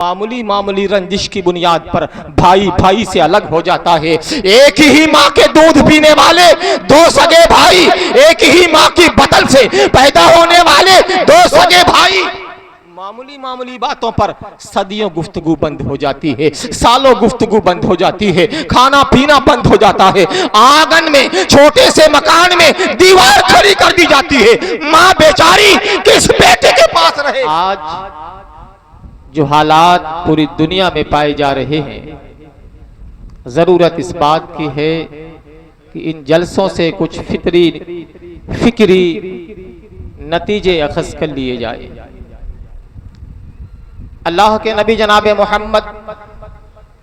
मामूली मामूली रंजिश की बुनियाद पर भाई भाई से अलग हो जाता है। एक ही माँ के दूध पीने वाले दो सगे भाई, एक ही माँ की बतल से पैदा होने वाले दो सगे भाई, मामूली मामूली बातों पर सदियों गुफ्तगू बंद हो जाती है, सालों गुफ्तगू बंद हो जाती है, खाना पीना बंद हो जाता है। आंगन में छोटे से मकान में दीवार खड़ी कर दी जाती है। माँ बेचारी किस बेटे के पास रहे। आज जो हालात पूरी दुनिया में पाए जा रहे हैं, जरूरत इस बात की है कि इन जलसों से कुछ फिक्री नतीजे अखज़ कर लिए जाए। अल्लाह के नबी जनाब मोहम्मद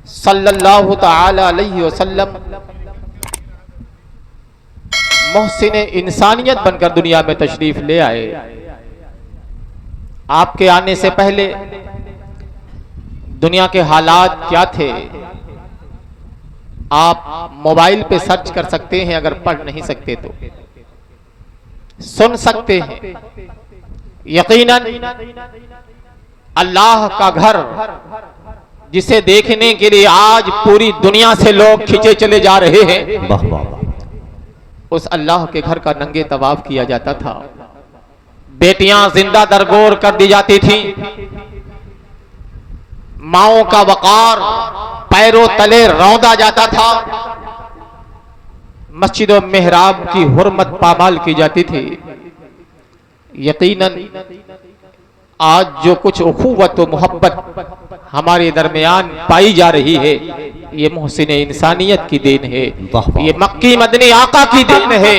सल्लल्लाहु ताला अलैहि वसल्लम मोहसिन इंसानियत बनकर दुनिया में तशरीफ ले आए। आपके आने से पहले दुनिया के हालात क्या थे, आप मोबाइल पे सर्च कर सकते हैं। अगर पढ़ नहीं सकते तो सुन सकते हैं। यकीनन अल्लाह का घर, जिसे देखने के लिए आज पूरी दुनिया से लोग खिंचे चले जा रहे हैं, उस अल्लाह के घर का नंगे तवाफ किया जाता था। बेटियां जिंदा दरगोर कर दी जाती थी। माओं का वकार पैरों तले रौंदा जाता था। मस्जिद और मेहराब की हुर्मत पामाल की जाती थी। यकीनन आज जो कुछ उखुवत और मोहब्बत हमारे दरमियान पाई जा रही है, ये मोहसिन इंसानियत की देन है, ये मक्की मदनी आका की देन है,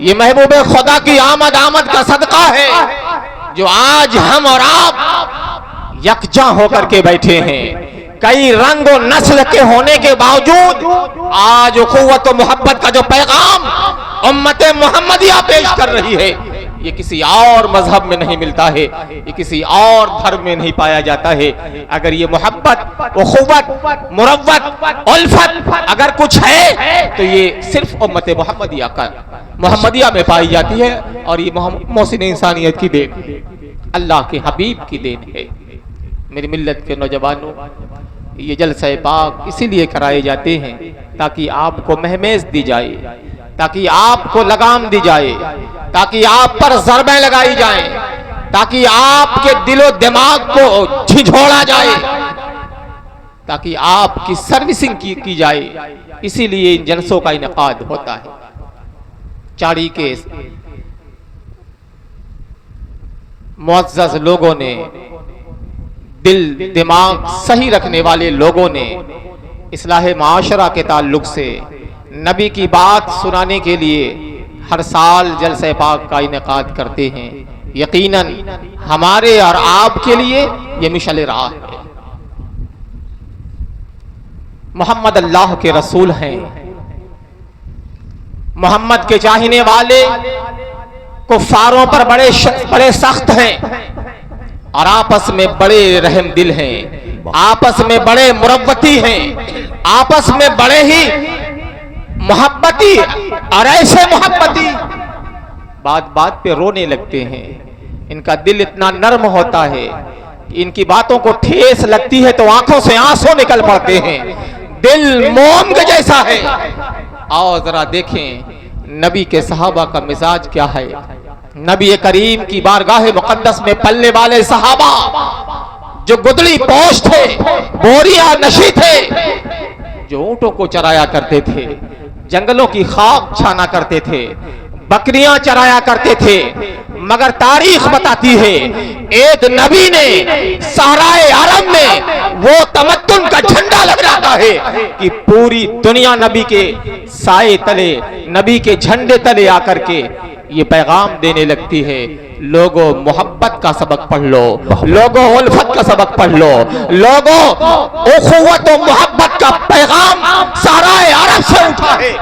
ये महबूब खुदा की आमद का सदका है, जो आज हम और आप यकजा होकर के बैठे हैं। कई रंग और नस्ल के होने के बावजूद आज उखुवत और मोहब्बत का जो पैगाम उम्मत मुहम्मदिया पेश कर रही है, ये किसी और मजहब में नहीं मिलता है, ये किसी और धर्म में नहीं पाया जाता है। अगर ये मोहब्बत, उखुवत, मुरव्वत, उल्फत अगर कुछ है तो ये सिर्फ उम्मत मुहम्मदिया में पाई जाती है, और ये मोहसिन इंसानियत की देन, अल्लाह के हबीब की देन है। मेरी मिल्लत के नौजवानों, ये जलसे पाक इसीलिए कराए जाते हैं ताकि आपको महमेज दी जाए, ताकि आपको लगाम दी जाए, ताकि आप पर ज़रबें लगाई जाएं, ताकि आपके दिलो दिमाग को झिझोड़ा जाए, ताकि आपकी सर्विसिंग की जाए। इसीलिए इन जलसों का इनेकाद होता है। चाड़ी के मुअज़्ज़ज़ लोगों ने, दिल दिमाग सही रखने वाले लोगों ने इस्लाह माशरा के ताल्लुक से नबी की बात सुनाने के लिए हर साल जलसे पाक का इनेकाद करते हैं। यकीनन हमारे और आपके लिए ये मिशल राह है। मोहम्मद अल्लाह के रसूल हैं। मोहम्मद के चाहने वाले कुफ्फारों पर बड़े सख्त हैं, और आपस में बड़े रहम दिल हैं, आपस में बड़े मुरव्वती हैं, आपस में बड़े ही मोहब्बती, और ऐसे मोहब्बती बात बात पे रोने लगते हैं। इनका दिल इतना नर्म होता है, इनकी बातों को ठेस लगती है तो आंखों से आंसू निकल पड़ते हैं। दिल मोम के जैसा है। आओ जरा देखें नबी के सहाबा का मिजाज क्या है। नबी करीम की बारगाह मुकद्दस में पलने वाले सहाबा जो गुदड़ी पोश थे, बोरिया नशी थे, जो ऊंटों को चराया करते थे, जंगलों की खाक छाना करते थे, बकरियां चराया करते थे, मगर तारीख बताती है एक नबी ने सहराए अरब में वो तमद्दुन का झंडा लग जाता है कि पूरी दुनिया नबी के साए तले, नबी के झंडे तले आकर के ये पैगाम देने लगती है। लोगों मोहब्बत का सबक पढ़ लो, लोगों उल्फत का सबक पढ़ लो, लोगों उखुवत और मोहब्बत का पैगाम सहराए अरब से उठा है,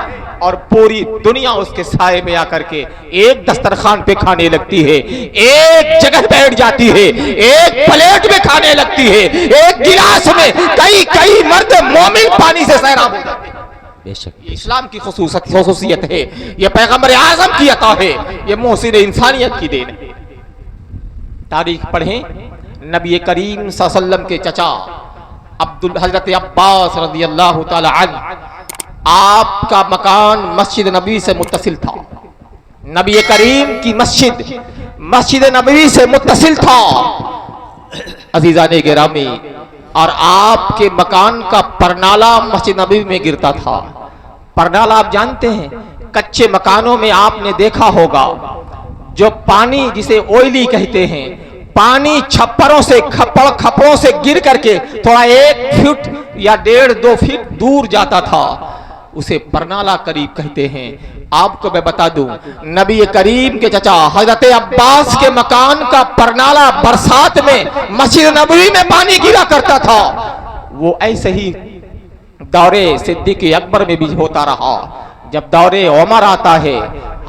और पूरी दुनिया उसके साए में आकर के एक दस्तरखान पे खाने लगती है, एक जगह बैठ जाती है, एक प्लेट में खाने लगती है, एक गिलास में कई कई मर्द मोमिन पानी से सैराब हो जाते हैं। ये इस्लाम की खुसूसियत है, ये पैगंबर आज़म की अता है, ये मोहसिन इंसानियत की देन है। तारीख पढ़ें, नबी करीम सल्लल्लाहु अलैहि वसल्लम के चचा हजरत अब्बास रज़ियल्लाहु ताला अन्हु, आपका मकान मस्जिद नबी से मुत्तसिल था। नबी करीम की मस्जिद नबी से मुत्तसिल था अजीजाने गिरामी, और आपके मकान का परनाला मस्जिद नबी में गिरता था। परनाला आप जानते हैं, कच्चे मकानों में आपने देखा होगा जो पानी जिसे ओइली कहते हैं, पानी छप्परों से खपड़ों से गिर करके थोड़ा 1 फीट या 1.5-2 फीट दूर जाता था, उसे परनाला करीब कहते हैं। आपको मैं बता दूं, नबी करीम के चचा हजरत अब्बास के मकान का परनाला बरसात में मस्जिद नबवी में पानी गिरा करता था। वो ऐसे ही दौरे सिद्दीक अकबर में भी होता रहा। जब दौरे उमर आता है,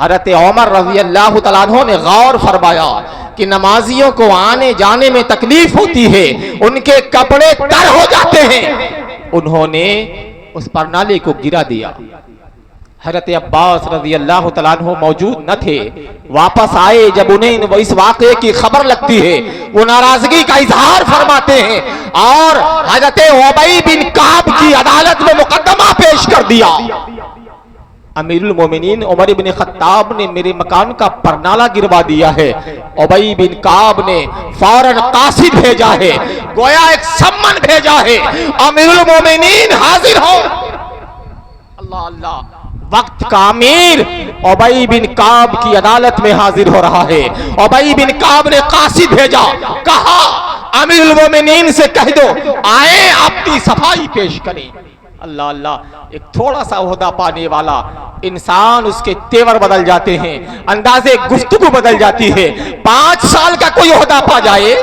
हजरत उमर रज़ियल्लाहु तआला अन्हु ने गौर फरमाया कि नमाजियों को आने जाने में तकलीफ होती है, उनके कपड़े तर हो जाते हैं। उन्होंने उस परनाले को गिरा दिया। हजरत अब्बास रज़ियल्लाहु तआला अन्हु मौजूद न थे, वापस आए। जब उन्हें इस वाक़े की खबर लगती है, वो नाराजगी का इजहार फरमाते हैं और हजरत उबई बिन काब की अदालत में मुकदमा पेश कर दिया। अमीरुल मोमिनीन उमर इब्न खत्ताब ने मेरे मकान का परनाला गिरवा दिया है। उबई बिन काब ने फौरन कासिद भेजा है, गोया एक सम्मन भेजा है, अमीरुल मोमिनीन हाजिर हो। अल्लाह अल्लाह, वक्त का अमीर उबई बिन काब की अदालत में हाजिर हो रहा है। उबई बिन काब ने कासिद भेजा, कहा अमीरुल मोमिनीन से कह दो आए अपनी सफाई पेश करें। अल्लाह अल्लाह, एक थोड़ा सा ओहदा पाने वाला इंसान, उसके तेवर बदल जाते हैं, अंदाजे गुफ्तगू बदल जाती है। 5 साल का कोई ओहदा पा जाए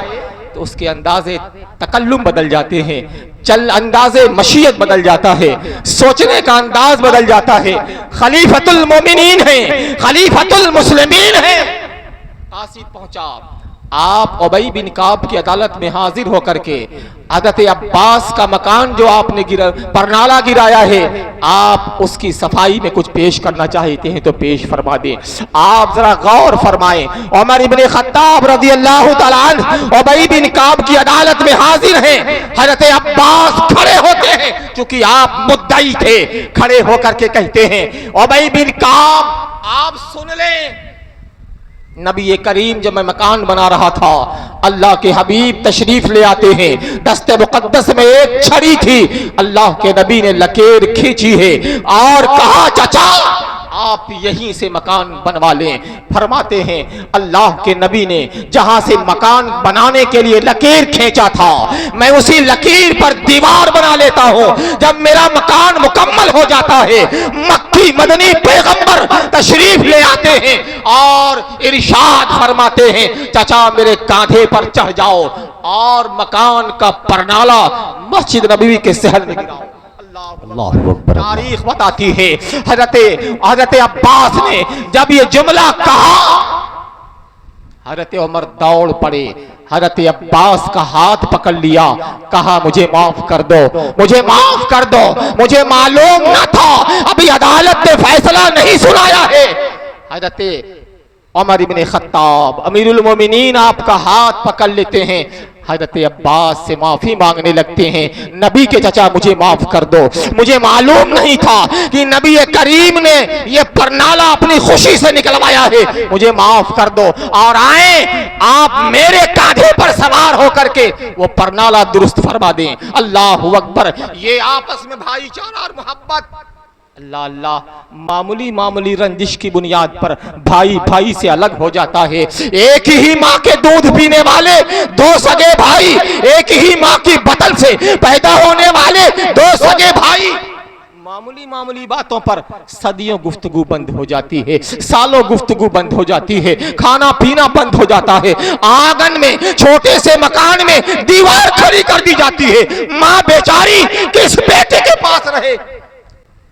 तो उसके अंदाजे तकल्लुम बदल जाते हैं, अंदाजे मशीयत बदल जाता है, सोचने का अंदाज बदल जाता है। खलीफतुल मोमिनीन है, खलीफतुल मुस्लिमीन है। कासिद पहुंचा, आप उबई बिन काब की अदालत में हाजिर होकर के हजरत अब्बास का मकान जो आपने परनाला गिराया है, आप उसकी सफाई में कुछ पेश करना चाहते हैं तो पेश फरमा दें। आप जरा गौर फरमाएं, उमर इब्न खत्ताब रज़ियल्लाहु तआला अन्हु उबई बिन काब की अदालत में हाजिर हैं। हजरत अब्बास खड़े होते हैं, क्योंकि आप मुद्दई थे, खड़े होकर के कहते हैं उबई बिन काब आप सुन लें, नबी करीम जब मैं मकान बना रहा था, अल्लाह के हबीब तशरीफ ले आते हैं, दस्ते मुकद्दस में एक छड़ी थी, अल्लाह के नबी ने लकीर खींची है और कहा चाचा आप यहीं से मकान बनवा लें। फरमाते हैं अल्लाह के नबी ने जहां से मकान बनाने के लिए लकीर खींचा था, मैं उसी लकीर पर दीवार बना लेता हूं। जब मेरा मकान मुकम्मल हो जाता है, मक्की मदनी पैगंबर तशरीफ ले आते हैं और इरशाद फरमाते हैं चाचा मेरे कांधे पर चढ़ जाओ और मकान का परनाला मस्जिद नबवी के सहल में गिराओ। तारीख बताती है हजरत अब्बास ने जब ये जुमला कहा, हजरत उमर दौड़ पड़े, हजरत अब्बास का हाथ पकड़ लिया, कहा मुझे माफ कर दो, मुझे माफ कर दो, मुझे मालूम न था, अभी अदालत ने फैसला नहीं सुनाया है। हजरत उमर इब्न खत्ताब अमीरुल मोमिनीन आपका हाथ पकड़ लेते हैं, हजरत अब्बास से माफी मांगने लगते हैं, नबी के चचा मुझे माफ कर दो, मुझे मालूम नहीं था कि नबी करीम ने ये परनाला अपनी खुशी से निकलवाया है, मुझे माफ कर दो और आए आप मेरे कांधे पर सवार होकर के वो परनाला दुरुस्त फरमा दें। अल्लाहु अकबर। ये आपस में भाईचारा और मोहब्बत, अल्लाह अल्लाह, मामूली मामूली रंजिश की बुनियाद पर भाई भाई से अलग हो जाता है। एक ही माँ के दूध पीने वाले 2 सगे भाई, एक ही माँ की बतल से पैदा होने वाले 2 सगे भाई, मामूली मामूली बातों पर सदियों गुफ्तगू बंद हो जाती है, सालों गुफ्तगू बंद हो जाती है, खाना पीना बंद हो जाता है। आंगन में छोटे से मकान में दीवार खड़ी कर दी जाती है। माँ बेचारी किस बेटे के पास रहे,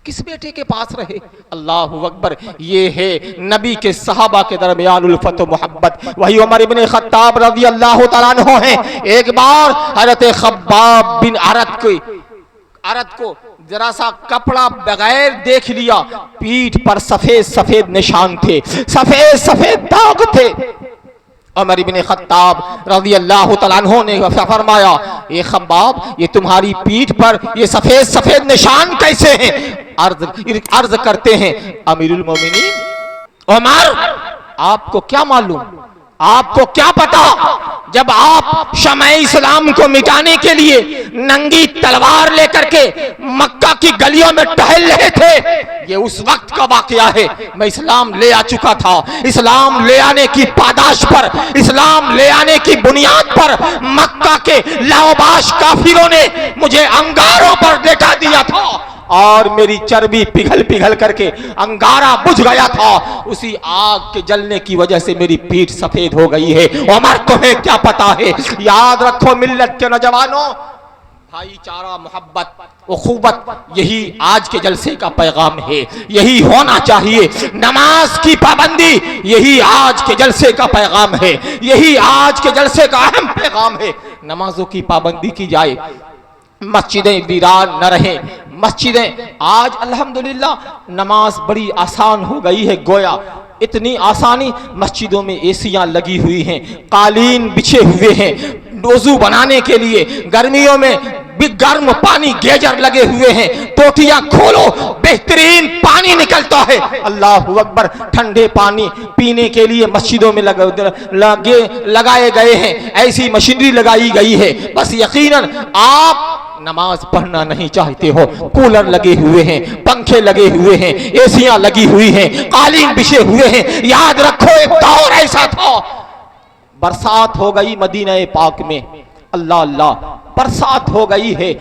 किस बेटे के पास रहे। अल्लाहु अकबर। ये है नबी के सहाबा के दरमियान उल्फत व मोहब्बत। वही उमर इब्न खत्ताब रज़ियल्लाहु तआला अन्हु हैं। एक बार हजरत खब्बाब बिन अरत को जरा सा कपड़ा बगैर देख लिया, पीठ पर सफेद सफेद निशान थे, सफेद सफेद दाग थे। उमर इब्न खत्ताब रज़ियल्लाहु तआला अन्हु ने फरमाया, ये खब्बाब, ये तुम्हारी पीठ पर ये सफेद सफेद निशान कैसे हैं? अर्ज करते हैं, अमीरुल मोमिनीन उमर, आपको क्या मालूम, आपको क्या पता, जब आप शमए इस्लाम को मिटाने के लिए नंगी तलवार लेकर के मक्का की गलियों में टहल रहे थे, ये उस वक्त का वाकया है। मैं इस्लाम ले आ चुका था। इस्लाम ले आने की पादाश पर, इस्लाम ले आने की बुनियाद पर मक्का के लाओबाश काफिरों ने मुझे अंगारों पर लेटा दिया था और मेरी चर्बी पिघल पिघल करके अंगारा बुझ गया था। उसी आग के जलने की वजह से मेरी पीठ सफेद हो गई है। उमर, तुम्हें क्या पता है? याद रखो मिल्लत के नौजवानों, भाईचारा, मोहब्बत, उखुवत, यही आज के जलसे का पैगाम है, यही होना चाहिए। नमाज की पाबंदी, यही आज के जलसे का पैगाम है, यही आज के जलसे का अहम पैगाम है। नमाजों की पाबंदी की जाए, मस्जिदें वीरान न रहे। मस्जिदें आज अल्हम्दुलिल्लाह नमाज बड़ी आसान हो गई है। गोया इतनी आसानी, मस्जिदों में एसियां लगी हुई हैं, कालीन बिछे हुए हैं, वुज़ू बनाने के लिए गर्मियों में भी गर्म पानी गीजर लगे हुए हैं, टोटियां खोलो, बेहतरीन पानी निकलता है। अल्लाहु अकबर, ठंडे पानी पीने के लिए मस्जिदों में लगाए गए हैं, ऐसी मशीनरी लगाई गई है। बस यकीनन आप नमाज पढ़ना नहीं चाहते हो, कूलर लगे हुए हैं, पंखे लगे हुए हैं, एसियां लगी हुई हैं, कालीन बिछे हुए हैं। याद रखो, एक दौर ऐसा था, बरसात हो गई मदीना पाक में, अल्लाह अल्लाह, बरसात हो गई है,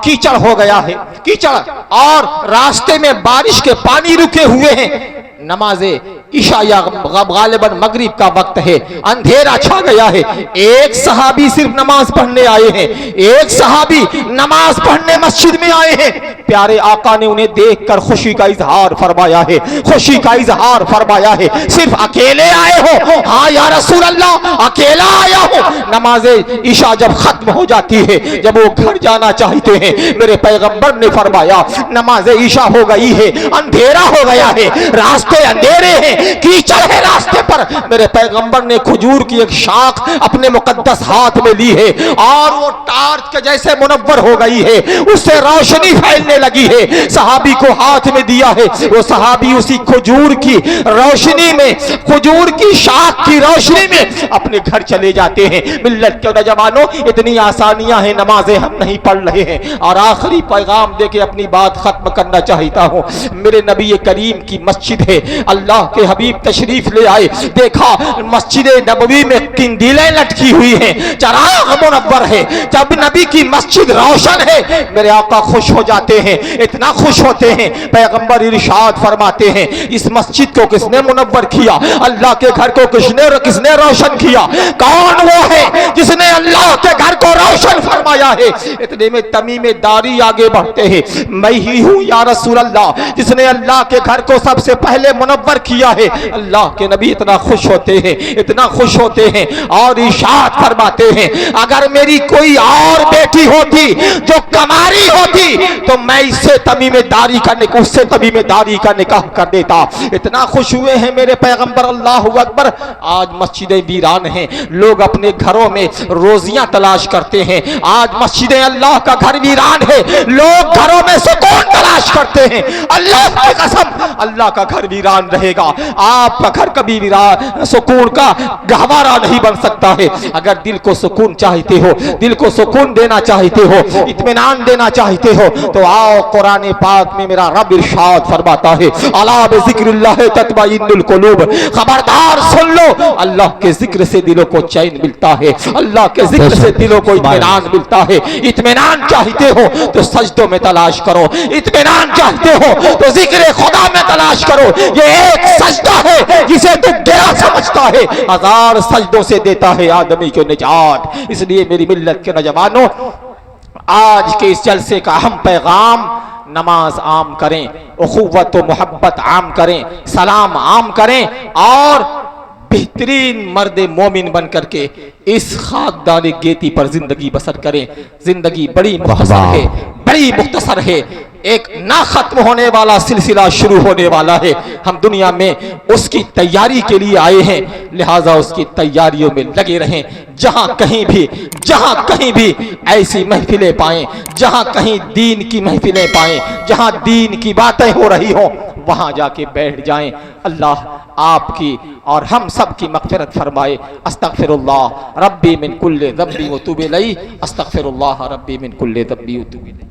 कीचड़ हो गया है, कीचड़, और रास्ते में बारिश के पानी रुके हुए हैं। नमाजे ईशा या गालिबन मगरिब का वक्त है, अंधेरा छा गया है। एक सहाबी सिर्फ नमाज पढ़ने आए हैं, एक सहाबी नमाज पढ़ने मस्जिद में आए हैं। प्यारे आका ने उन्हें देखकर खुशी का इजहार फरमाया है, खुशी का इजहार फरमाया है। सिर्फ अकेले आए हो? हाँ या रसूल अल्लाह, अकेला आया हूं। नमाजे ईशा जब खत्म हो जाती है, जब वो घर जाना चाहते हैं, मेरे पैगंबर ने फरमाया नमाजे ईशा हो गई है, अंधेरा हो गया है, रास्ते अंधेरे हैं, कीचड़ है रास्ते पर। मेरे पैगंबर ने खजूर की एक शाख अपने मुकद्दस हाथ में ली है और वो टार्च के जैसे मुनव्वर हो गई है, उससे रोशनी फैलने लगी है। सहाबी को हाथ में दिया है, वो सहाबी उसी खजूर की रोशनी में, खजूर की शाख की रोशनी में अपने घर चले जाते हैं। मिल्लत के नौजवानों, इतनी आसानियां हैं, नमाजें हम नहीं पढ़ रहे हैं। और आखिरी पैगाम देके अपनी बात खत्म करना चाहता हूं। मेरे नबी करीम की मस्जिद है, अल्लाह के हबीब तशरीफ ले आए, देखा मस्जिद नबवी में किंदीलें लटकी हुई हैं, चराग मुनव्वर है। जब नबी की मस्जिद रोशन है, मेरे आका खुश हो जाते हैं, इतना खुश होते हैं। पैगंबर इरशाद फरमाते हैं, इस मस्जिद को किसने मुनव्वर किया? अल्लाह के घर को किसने रोशन किया? कौन वो है जिसने अल्लाह के घर को रोशन फरमाया है? इतने में तमीम दारी आगे बढ़ते हैं, मैं ही हूं या रसूल अल्लाह, जिसने अल्लाह के घर को सबसे पहले मुनव्वर किया है। अल्लाह के नबी इतना खुश होते हैं, इतना खुश होते हैं और इरशाद फरमाते हैं, अगर मेरी कोई और बेटी होती जो कमारी होती तो मैं इससे तमीमेदारी का निकाह कर देता। इतना खुश हुए हैं मेरे पैगंबर, अल्लाहु अकबर। आज मस्जिदें वीरान हैं, लोग अपने घरों में रोजियां तलाश करते हैं। आज मस्जिदें, अल्लाह का घर वीरान है, लोग घरों में सुकून तलाश करते हैं। अल्लाह की कसम, अल्लाह का घर वीरान रहेगा, आपका घर कभी वीरान सुकून का गहवारा नहीं बन सकता है। अगर दिल को सुकून चाहते हो, दिल को सुकून देना चाहते हो, इत्मीनान देना चाहते हो, तो आओ कुरान पाक में मेरा रब इरशाद फरमाता है, अला बिज़िक्रिल्लाह तत्मइन्नुल कुलूब। खबरदार सुन लो, अल्लाह के जिक्र से दिलों को चैन मिलता है, अल्लाह के जिक्र से दिलों को इत्मीनान मिलता है। इत्मीनान चाहते हो तो सजदों में तलाश करो, इत्मीनान चाहते हो तो जिक्र खुदा में तलाश करो। ये एक सजदा है जिसे तू गया समझता है, हजार सजदों से देता है आदमी को निजात। इसलिए मेरी मिल्लत के नौजवानों, आज के इस जलसे का अहम पैगाम, नमाज आम करें, उखुव्वत व मोहब्बत आम करें, सलाम आम करें और बेहतरीन मर्द मोमिन बन करके इस खाकदान गेती पर जिंदगी बसर करें। जिंदगी बड़ी मुख्तसर है, बड़ी मुख्तसर है। एक ना खत्म होने वाला सिलसिला शुरू होने वाला है। हम दुनिया में उसकी तैयारी के लिए आए हैं, लिहाजा उसकी तैयारियों में लगे रहें। जहां कहीं भी ऐसी महफिलें पाएं, जहां कहीं दीन की महफिलें पाएं, जहां दीन की बातें हो रही हो, वहां जाके बैठ जाएं। अल्लाह आपकी और हम सब की मग़फ़िरत फरमाए। अस्तग़फ़िरुल्लाह रब्बी मिन कुल्लि ज़ंबि व तूबु इलैहि, अस्तग़फ़िरुल्लाह रब्बी मिन कुल्लि ज़ंबि व तूबु इलैहि।